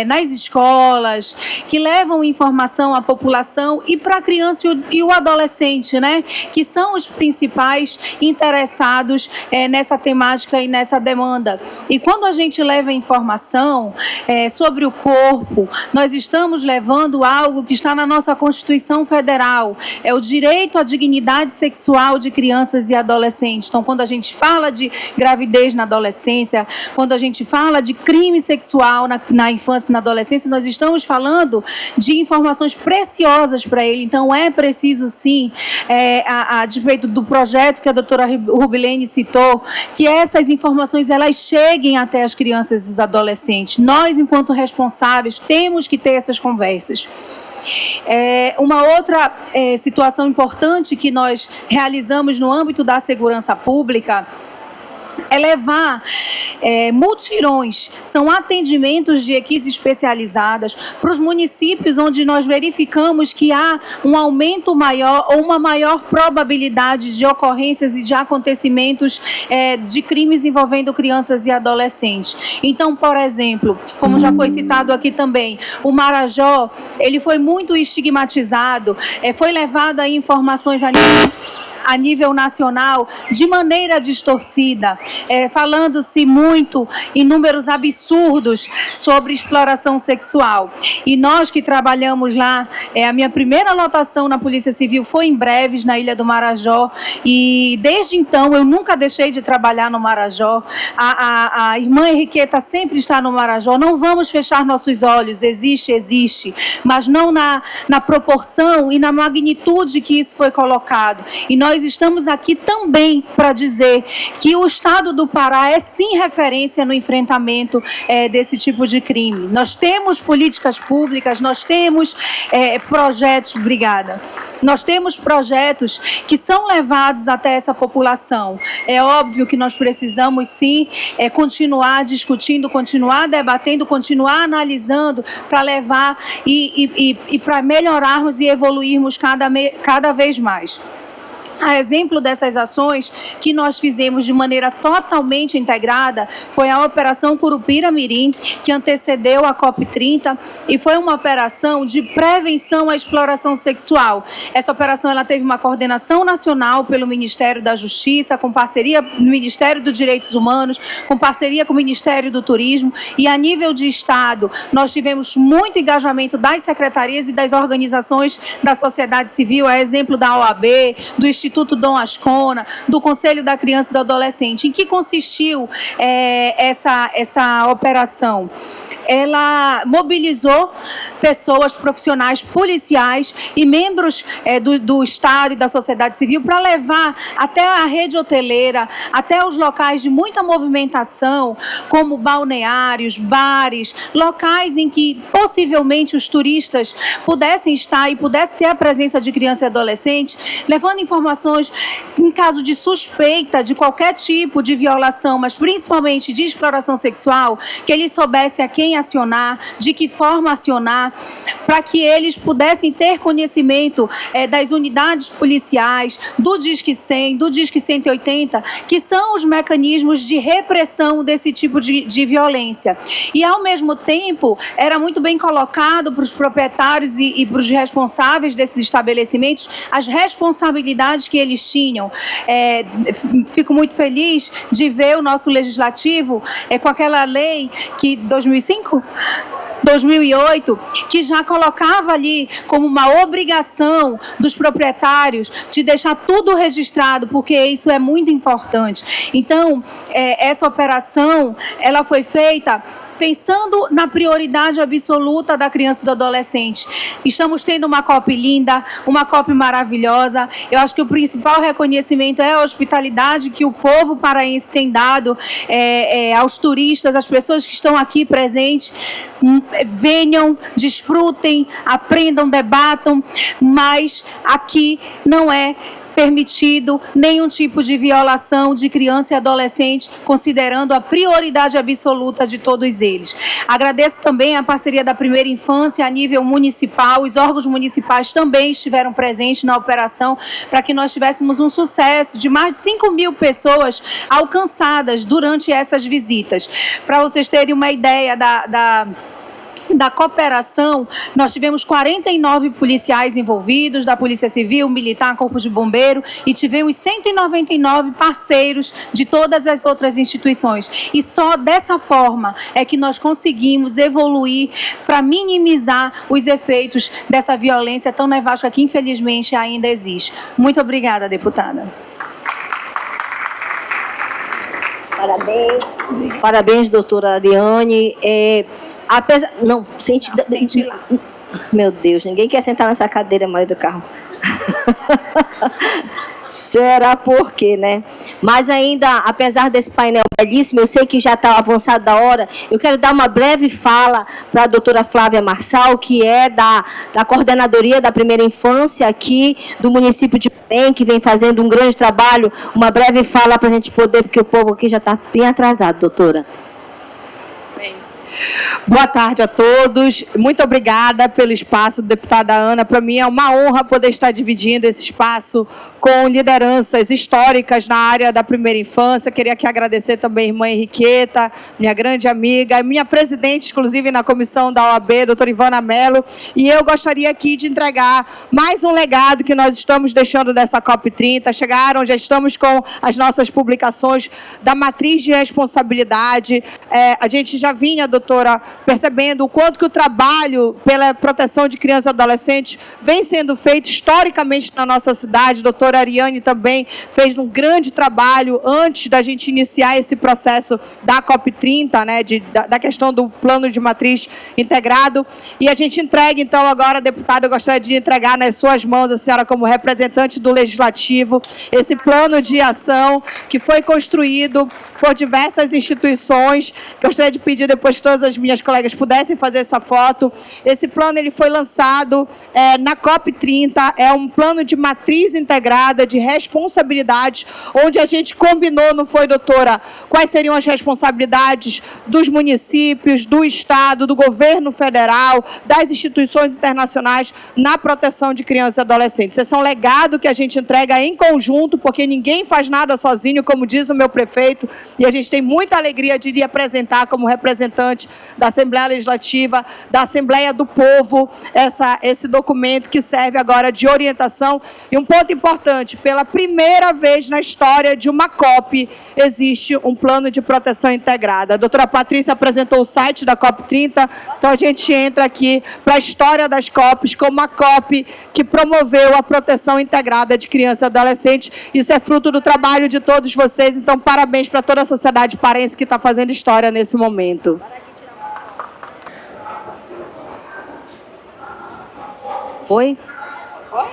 nas escolas que levam informação à população e para a criança e o adolescente, né? Que são os principais interessados nessa temática e nessa demanda. E quando a gente leva informação sobre o corpo, nós estamos levando algo que está na nossa Constituição Federal, é o direito à dignidade sexual de crianças e adolescentes. Então, quando a gente fala de gravidez na adolescência, quando a gente fala de crime sexual na infância e na adolescência, nós estamos falando de informações preciosas para ele. Então, é preciso, sim, a despeito do projeto que a doutora Rubilene citou, que essas informações elas cheguem até as crianças e os adolescentes. Nós, enquanto responsáveis, temos que ter essas conversas. Uma outra situação importante que nós realizamos no âmbito da segurança pública é levar mutirões, são atendimentos de equipes especializadas para os municípios onde nós verificamos que há um aumento maior ou uma maior probabilidade de ocorrências e de acontecimentos de crimes envolvendo crianças e adolescentes. Então, por exemplo, como já foi citado aqui também, o Marajó, ele foi muito estigmatizado, foi levado a informações a nível nacional de maneira distorcida, falando-se muito em números absurdos sobre exploração sexual. E nós que trabalhamos lá, a minha primeira lotação na Polícia Civil foi em Breves, na Ilha do Marajó, e desde então eu nunca deixei de trabalhar no Marajó. A irmã Henriqueta sempre está no Marajó. Não vamos fechar nossos olhos, existe, mas não na proporção e na magnitude que isso foi colocado. E nós estamos aqui também para dizer que o Estado do Pará é sim referência no enfrentamento desse tipo de crime. Nós temos políticas públicas, nós temos projetos, obrigada, nós temos projetos que são levados até essa população. É óbvio que nós precisamos sim continuar discutindo, continuar debatendo, continuar analisando para levar e para melhorarmos e evoluirmos cada vez mais. A exemplo dessas ações que nós fizemos de maneira totalmente integrada foi a Operação Curupira-Mirim, que antecedeu a COP30 e foi uma operação de prevenção à exploração sexual. Essa operação ela teve uma coordenação nacional pelo Ministério da Justiça, com parceria do Ministério dos Direitos Humanos, com parceria com o Ministério do Turismo, e a nível de Estado nós tivemos muito engajamento das secretarias e das organizações da sociedade civil, a exemplo da OAB, do Instituto Dom Ascona, do Conselho da Criança e do Adolescente. Em que consistiu essa operação? Ela mobilizou pessoas, profissionais, policiais e membros do Estado e da sociedade civil para levar até a rede hoteleira, até os locais de muita movimentação, como balneários, bares, locais em que possivelmente os turistas pudessem estar e pudessem ter a presença de criança e adolescente, levando informações em caso de suspeita de qualquer tipo de violação, mas principalmente de exploração sexual, que eles soubessem a quem acionar, de que forma acionar, para que eles pudessem ter conhecimento das unidades policiais, do Disque 100, do Disque 180, que são os mecanismos de repressão desse tipo de violência. E, ao mesmo tempo, era muito bem colocado para os proprietários e para os responsáveis desses estabelecimentos as responsabilidades que eles tinham. Fico muito feliz de ver o nosso legislativo com aquela lei que 2008, que já colocava ali como uma obrigação dos proprietários de deixar tudo registrado, porque isso é muito importante. Então, essa operação, ela foi feita pensando na prioridade absoluta da criança e do adolescente. Estamos tendo uma COP linda, uma COP maravilhosa. Eu acho que o principal reconhecimento é a hospitalidade que o povo paraense tem dado aos turistas, às pessoas que estão aqui presentes. Venham, desfrutem, aprendam, debatam, mas aqui não é permitido nenhum tipo de violação de criança e adolescente, considerando a prioridade absoluta de todos eles. Agradeço também a parceria da Primeira Infância a nível municipal. Os órgãos municipais também estiveram presentes na operação para que nós tivéssemos um sucesso de mais de 5.000 pessoas alcançadas durante essas visitas. Para vocês terem uma ideia da cooperação, nós tivemos 49 policiais envolvidos, da Polícia Civil, Militar, Corpo de Bombeiro, e tivemos 199 parceiros de todas as outras instituições. E só dessa forma é que nós conseguimos evoluir para minimizar os efeitos dessa violência tão nevástica que, infelizmente, ainda existe. Muito obrigada, deputada. Parabéns, doutora Adiane. Não, sente lá. Meu Deus, ninguém quer sentar nessa cadeira mais do carro. Será por quê, né? Mas ainda, apesar desse painel belíssimo, eu sei que já está avançado da hora, eu quero dar uma breve fala para a doutora Flávia Marçal, que é da Coordenadoria da Primeira Infância aqui do município de Belém, que vem fazendo um grande trabalho. Uma breve fala para a gente poder, porque o povo aqui já está bem atrasado, doutora. Boa tarde a todos. Muito obrigada pelo espaço, deputada Ana. Para mim é uma honra poder estar dividindo esse espaço com lideranças históricas na área da primeira infância. Queria aqui agradecer também a irmã Henriqueta, minha grande amiga, minha presidente, inclusive, na comissão da OAB, doutora Ivana Mello. E eu gostaria aqui de entregar mais um legado que nós estamos deixando dessa COP30. Já estamos com as nossas publicações da matriz de responsabilidade. A gente já vinha, doutora, percebendo o quanto que o trabalho pela proteção de crianças e adolescentes vem sendo feito historicamente na nossa cidade. A doutora Ariane também fez um grande trabalho antes da gente iniciar esse processo da COP30, né, da questão do plano de matriz integrado. E a gente entrega, então, agora, deputada, eu gostaria de entregar nas suas mãos, a senhora como representante do Legislativo, esse plano de ação que foi construído por diversas instituições. Gostaria de pedir depois que todas as minhas colegas pudessem fazer essa foto. Esse plano ele foi lançado na COP30, é um plano de matriz integrada, de responsabilidades, onde a gente combinou, não foi, doutora, quais seriam as responsabilidades dos municípios, do Estado, do governo federal, das instituições internacionais na proteção de crianças e adolescentes. Esse é um legado que a gente entrega em conjunto, porque ninguém faz nada sozinho, como diz o meu prefeito, e a gente tem muita alegria de lhe apresentar como representante da Assembleia Legislativa, da Assembleia do Povo, esse documento que serve agora de orientação. E um ponto importante, pela primeira vez na história de uma COP, existe um plano de proteção integrada. A doutora Patrícia apresentou o site da COP30, então a gente entra aqui para a história das COPs como uma COP que promoveu a proteção integrada de crianças e adolescentes. Isso é fruto do trabalho de todos vocês, então parabéns para toda a sociedade paraense que está fazendo história nesse momento. Foi?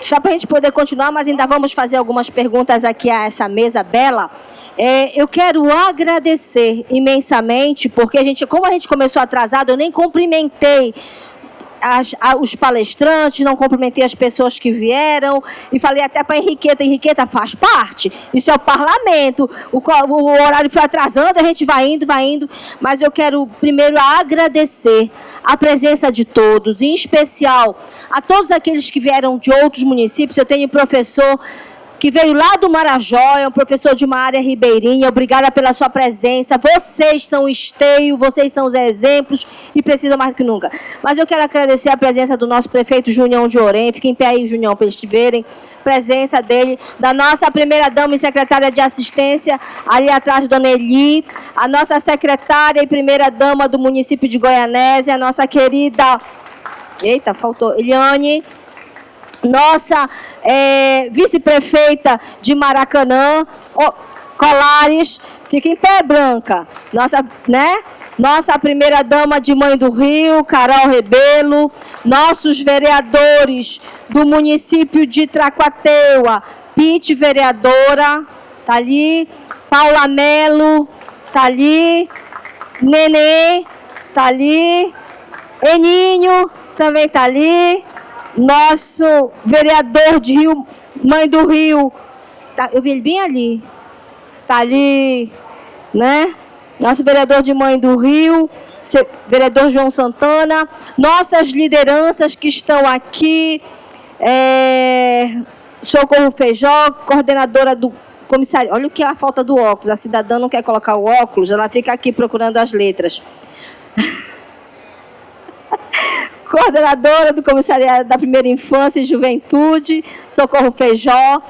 Só para a gente poder continuar, mas ainda vamos fazer algumas perguntas aqui a essa mesa bela. Eu quero agradecer imensamente, porque como a gente começou atrasado, eu nem cumprimentei os palestrantes, não cumprimentei as pessoas que vieram, e falei até para a Henriqueta faz parte, isso é o parlamento, o horário foi atrasando, a gente vai indo, mas eu quero primeiro agradecer a presença de todos, em especial a todos aqueles que vieram de outros municípios. Eu tenho professor que veio lá do Marajó, é um professor de uma área ribeirinha. Obrigada pela sua presença. Vocês são o esteio, vocês são os exemplos e precisam mais do que nunca. Mas eu quero agradecer a presença do nosso prefeito Junião de Orem. Fiquem em pé aí, Junião, para eles te verem. Presença dele, da nossa primeira-dama e secretária de assistência, ali atrás, dona Eli, a nossa secretária e primeira-dama do município de Goianésia, a nossa querida... Eita, faltou. Eliane... Nossa vice-prefeita de Maracanã, Colares, fica em pé, Branca. Nossa primeira-dama de Mãe do Rio, Carol Rebelo. Nossos vereadores do município de Tracuateua, Pite, vereadora, tá ali. Paula Melo, tá ali. Nenê, tá ali. Eninho, também tá ali. Nosso vereador de Rio, Mãe do Rio, eu vi ele bem ali, tá ali, né? Nosso vereador de Mãe do Rio, vereador João Santana, nossas lideranças que estão aqui, Socorro Feijó, coordenadora do comissário. Olha o que é a falta do óculos, a cidadã não quer colocar o óculos, ela fica aqui procurando as letras. Coordenadora do Comissariado da Primeira Infância e Juventude, Socorro Feijó.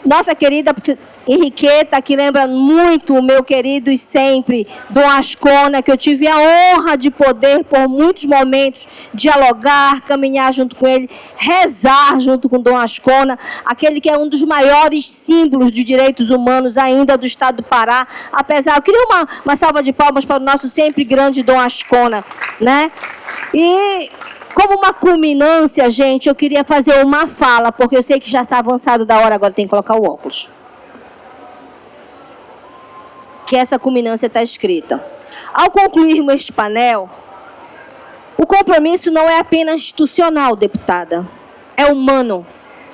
Nossa querida Henriqueta, que lembra muito o meu querido e sempre Dom Ascona, que eu tive a honra de poder, por muitos momentos, dialogar, caminhar junto com ele, rezar junto com Dom Ascona, aquele que é um dos maiores símbolos de direitos humanos ainda do estado do Pará. Apesar, eu queria uma salva de palmas para o nosso sempre grande Dom Ascona, né? E Como uma culminância, gente, eu queria fazer uma fala, porque eu sei que já está avançado da hora, agora tem que colocar o óculos. Que essa culminância está escrita. Ao concluirmos este painel, o compromisso não é apenas institucional, deputada. É humano,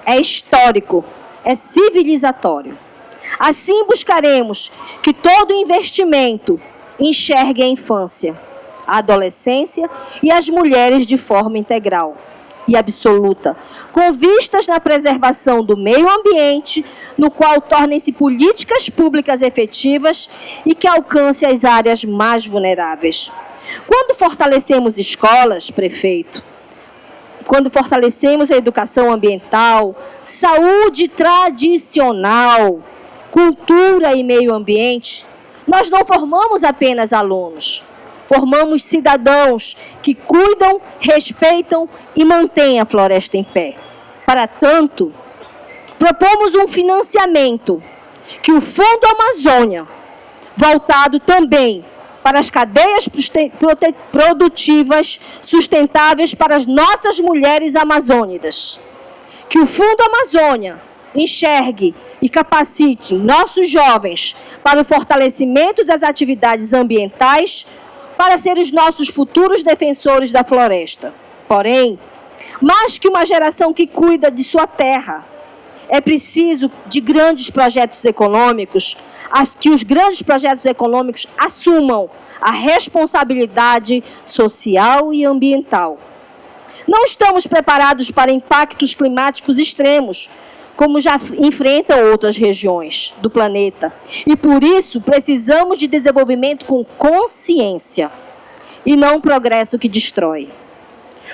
é histórico, é civilizatório. Assim buscaremos que todo investimento enxergue a infância, a adolescência e as mulheres de forma integral e absoluta, com vistas na preservação do meio ambiente, no qual tornem-se políticas públicas efetivas e que alcancem as áreas mais vulneráveis. Quando fortalecemos escolas, prefeito, quando fortalecemos a educação ambiental, saúde tradicional, cultura e meio ambiente, nós não formamos apenas alunos, formamos cidadãos que cuidam, respeitam e mantêm a floresta em pé. Para tanto, propomos um financiamento que o Fundo Amazônia, voltado também para as cadeias produtivas sustentáveis para as nossas mulheres amazônicas, que o Fundo Amazônia enxergue e capacite nossos jovens para o fortalecimento das atividades ambientais para ser os nossos futuros defensores da floresta. Porém, mais que uma geração que cuida de sua terra, é preciso de grandes projetos econômicos, que os grandes projetos econômicos assumam a responsabilidade social e ambiental. Não estamos preparados para impactos climáticos extremos, como já enfrentam outras regiões do planeta. E, por isso, precisamos de desenvolvimento com consciência e não progresso que destrói.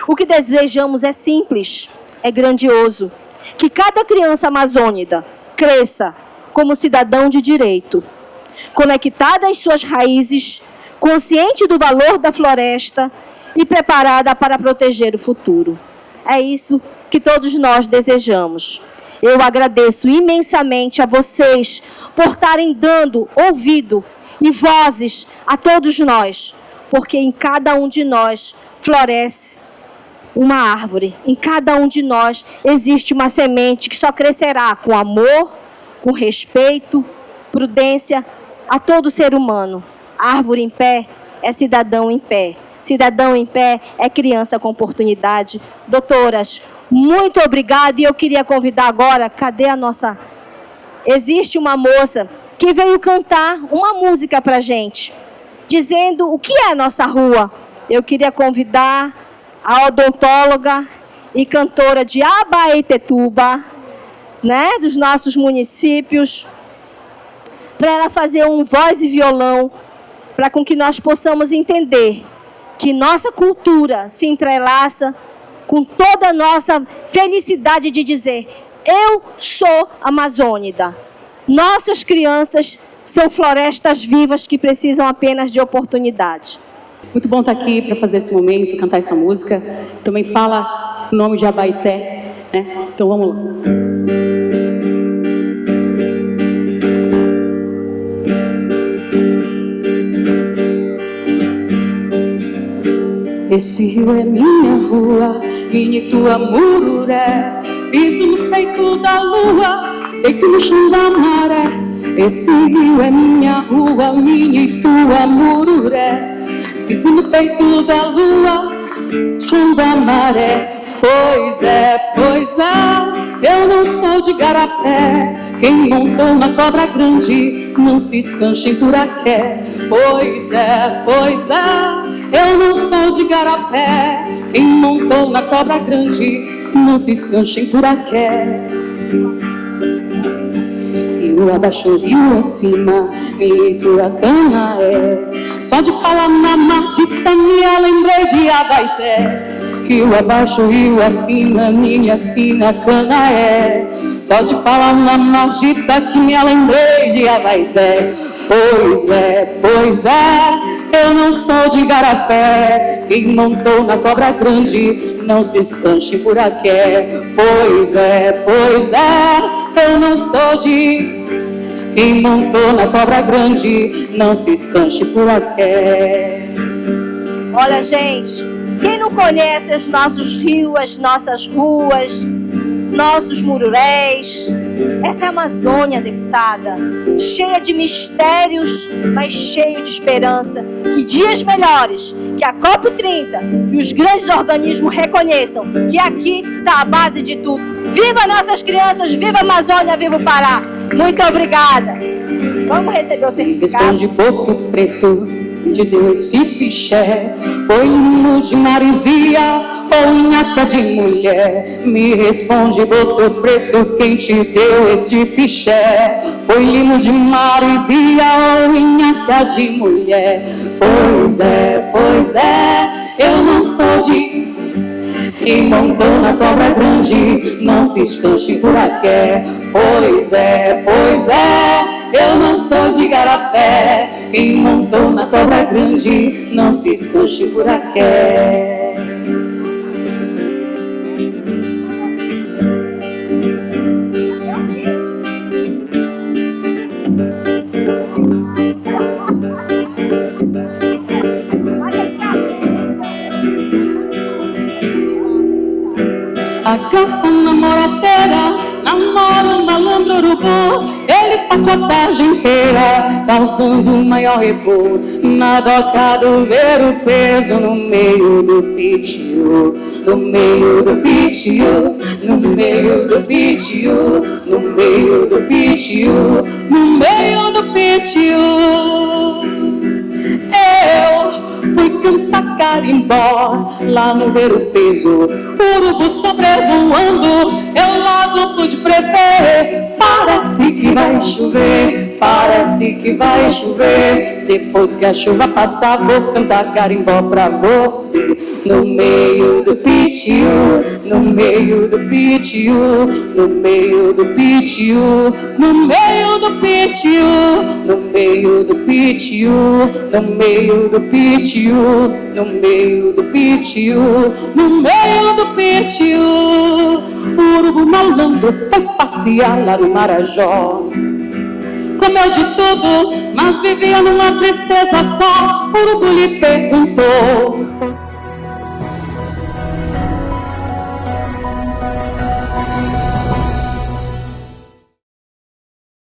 O que desejamos é simples, é grandioso. Que cada criança amazônica cresça como cidadão de direito, conectada às suas raízes, consciente do valor da floresta e preparada para proteger o futuro. É isso que todos nós desejamos. Eu agradeço imensamente a vocês por estarem dando ouvido e vozes a todos nós, porque em cada um de nós floresce uma árvore, em cada um de nós existe uma semente que só crescerá com amor, com respeito, prudência a todo ser humano. Árvore em pé é cidadão em pé. Cidadão em pé é criança com oportunidade. Doutoras, muito obrigada. E eu queria convidar agora, cadê a nossa... Existe uma moça que veio cantar uma música para a gente, dizendo o que é a nossa rua. Eu queria convidar a odontóloga e cantora de Abaetetuba, né, dos nossos municípios, para ela fazer um voz e violão, para com que nós possamos entender que nossa cultura se entrelaça com toda a nossa felicidade de dizer: eu sou amazônica. Nossas crianças são florestas vivas que precisam apenas de oportunidade. Muito bom estar aqui para fazer esse momento, cantar essa música. Também fala o nome de Abaeté, né? Então vamos lá. Esse rio é minha rua, minha e tua mururé. Piso no peito da lua, deito no chão da maré. Esse rio é minha rua, minha e tua mururé. Piso no peito da lua, chão da maré. Pois é, eu não sou de garapé. Quem montou na cobra grande não se escancha em Turaqué. Pois é, eu não sou de garapé. Quem montou na cobra grande não se escancha em Turaqué. Rio abaixo, rio acima, em Turacana é. Só de falar na Martita me lembrei de Abaeté. Rio abaixo, rio acima, minha sina cana é. Só de falar na Martita que me lembrei de Abaeté. Pois é, eu não sou de garapé. Quem montou na cobra grande não se escanche por Turaqué. Pois é, eu não sou de... Quem montou na cobra grande não se escanche por Turaqué. Olha, gente, Quem não conhece os nossos rios, as nossas ruas, nossos mururéis? Essa é a Amazônia, deputada, cheia de mistérios, mas cheia de esperança. Que dias melhores, que a COP30 e os grandes organismos reconheçam que aqui está a base de tudo. Viva nossas crianças, viva a Amazônia, viva o Pará. Muito obrigada. Vamos receber o certificado. Responde Boto Preto, te deu esse piché. Foi hino de marizia ou nhaca de mulher? Me responde Boto Preto, quem te deu esse piché? Foi hino de marizia ou nhaca de mulher? Pois é, eu não sou de... E montou na cobra grande, não se escanche por aqui. Pois é, eu não sou de Garapé. E montou na cobra grande, não se escanche por aqui. A caça namoradeira, namora um malandro urubu. Eles passam a tarde inteira causando o maior rebu. Na docada ver o peso no meio do pitio. No meio do pitio, no meio do pitio, no meio do pitio, no meio do pitio. Eu fui cantar carimbó lá no ver o peso, urubu sobrevoando, eu logo pude prever. Parece que vai chover, parece que vai chover. Depois que a chuva passar, vou cantar carimbó pra você. No meio do pitio, no meio do pitio, no meio do pitio, no meio do pitio, no meio do pitio, no meio do pitio, no meio do pitio, no meio do pitio. O urubu malandro foi passear lá no Marajó. Comeu de tudo, mas vivia numa tristeza só. O urubu lhe perguntou: